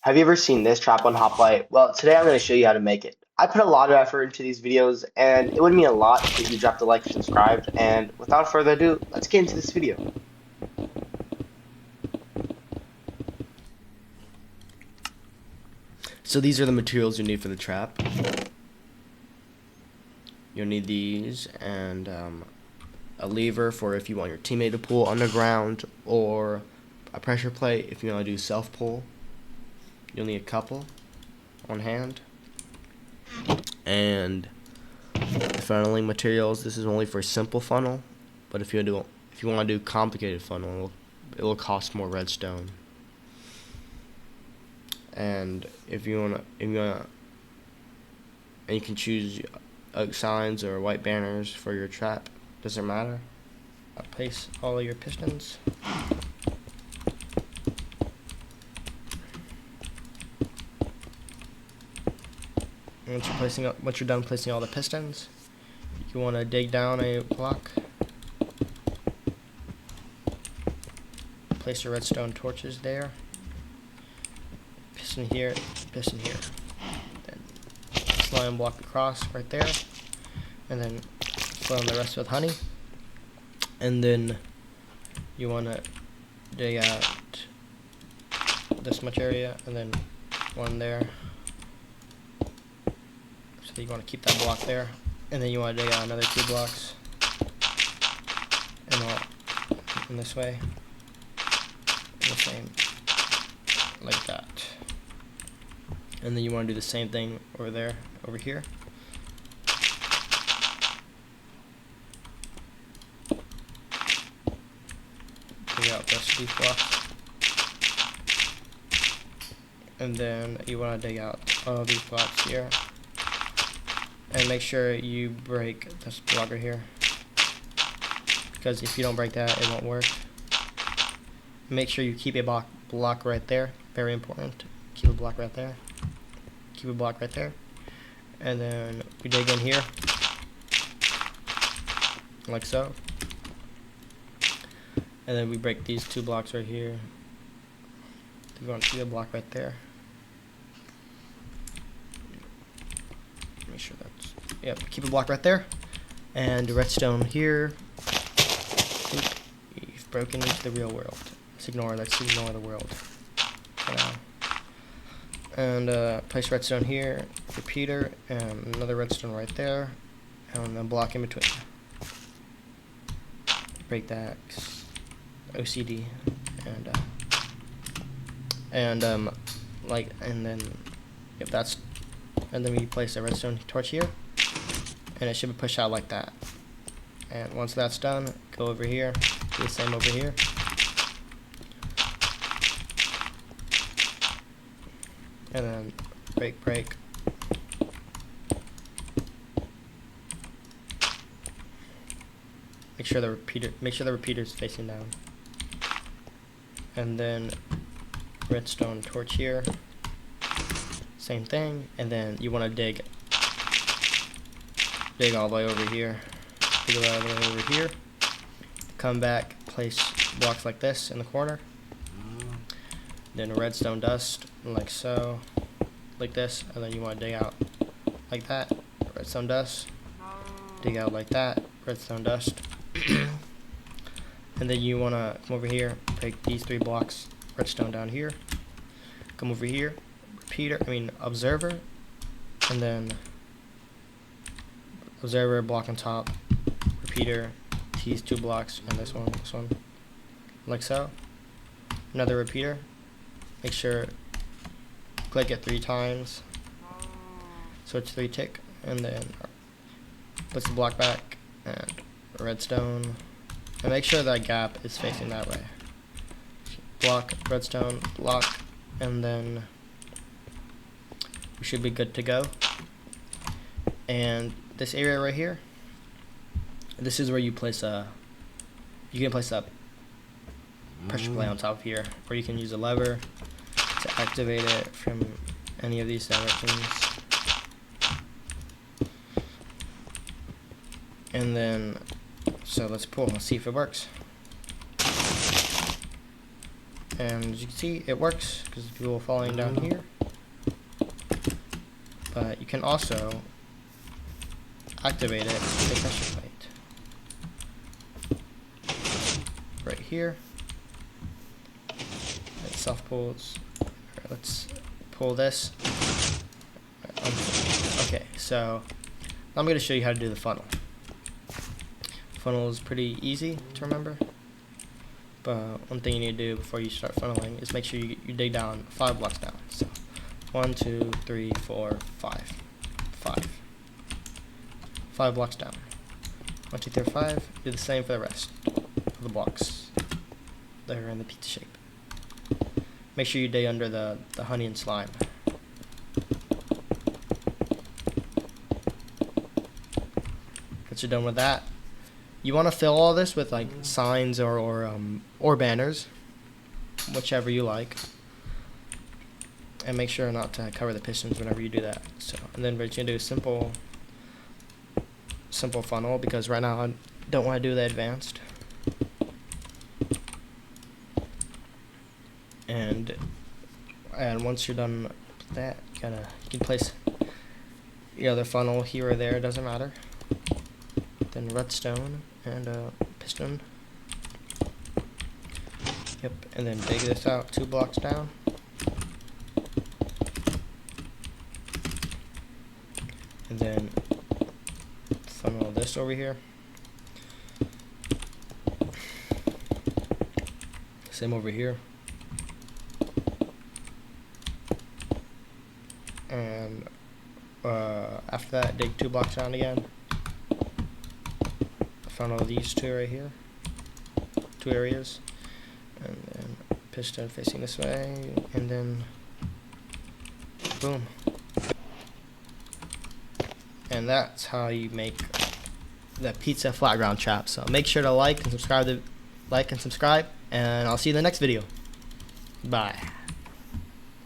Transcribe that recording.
Have you ever seen this trap on Hoplite? Well, today I'm going to show you how to make it. I put a lot of effort into these videos, and it would mean a lot if you dropped a like and subscribed. And without further ado, let's get into this video. So these are the materials you need for the trap. You'll need these and a lever for if you want your teammate to pull underground, or a pressure plate if you want to do self-pull. You'll need a couple on hand. And the funneling materials, this is only for simple funnel, but if you want to do complicated funnel, it will cost more redstone. And if you wanna, and you can choose oak signs or white banners for your trap. Doesn't matter. Place all of your pistons. Once you're done placing all the pistons, you want to dig down a block. Place your redstone torches there. Piston here, piston here. Then slime block across right there, and then fill in the rest with honey. And then you want to dig out this much area, and then one there. So you want to keep that block there, and then you want to dig out another 2 blocks, and all in this way, and the same like that. And then you want to do the same thing over there, over here. Dig out this these blocks, and then you want to dig out all these blocks here, and make sure you break this block right here, because if you don't break that, it won't work. Make sure you keep a block right there, very important. Keep a block right there. Keep a block right there. And then we dig in here, like so. And then we break these 2 blocks right here. We want to keep a block right there. Make sure that's, yep, keep a block right there. And redstone here. Oop, you've broken into the real world. Let's ignore the world for now. And place redstone here, repeater, and another redstone right there, and a block in between. Break that OCD, and then if that's, and then we place a redstone torch here, and it should be pushed out like that. And once that's done, go over here, do the same over here. And then break. Make sure the repeater is facing down. And then redstone torch here. Same thing. And then you want to dig all the way over here. Dig all the way over here. Come back, place blocks like this in the corner. Then redstone dust, like so, like this, and then you want to dig out like that, redstone dust, dig out like that, redstone dust, and then you want to come over here, break these 3 blocks, redstone down here, come over here, observer, and then observer, block on top, repeater, these 2 blocks, and this one, like so, another repeater. Make sure click it 3 times, so it's 3 tick, and then put the block back and redstone, and make sure that gap is facing that way. Block, redstone, block, and then we should be good to go. And this area right here, this is where you place you can place a pressure plate on top of here, or you can use a lever to activate it from any of these directions. And then, so let's pull, let's see if it works. And as you can see, it works because the people are falling down here. But you can also activate it with a pressure plate. Right here. It self pulls. Right, let's pull this. Okay, so I'm going to show you how to do the funnel. Funnel is pretty easy to remember. But one thing you need to do before you start funneling is make sure you dig down 5 blocks down. So 1, 2, 3, 4, 5. 5 blocks down. 1, 2, 3, 5. Do the same for the rest of the blocks that are in the pizza shape. Make sure you dig under the honey and slime. Once you're done with that, you want to fill all this with like signs or banners, whichever you like, and make sure not to cover the pistons whenever you do that. So, and then we're just gonna do a simple funnel because right now I don't want to do the advanced. And once you're done with that, you can place your other funnel here or there, it doesn't matter. Then redstone and a piston. Yep, and then dig this out 2 blocks down. And then funnel this over here. Same over here. And after that, dig 2 blocks down again. Funnel these 2 right here, 2 areas, and then piston facing this way, and then boom. And that's how you make the pizza flat ground trap. So make sure to like and subscribe, and I'll see you in the next video. Bye.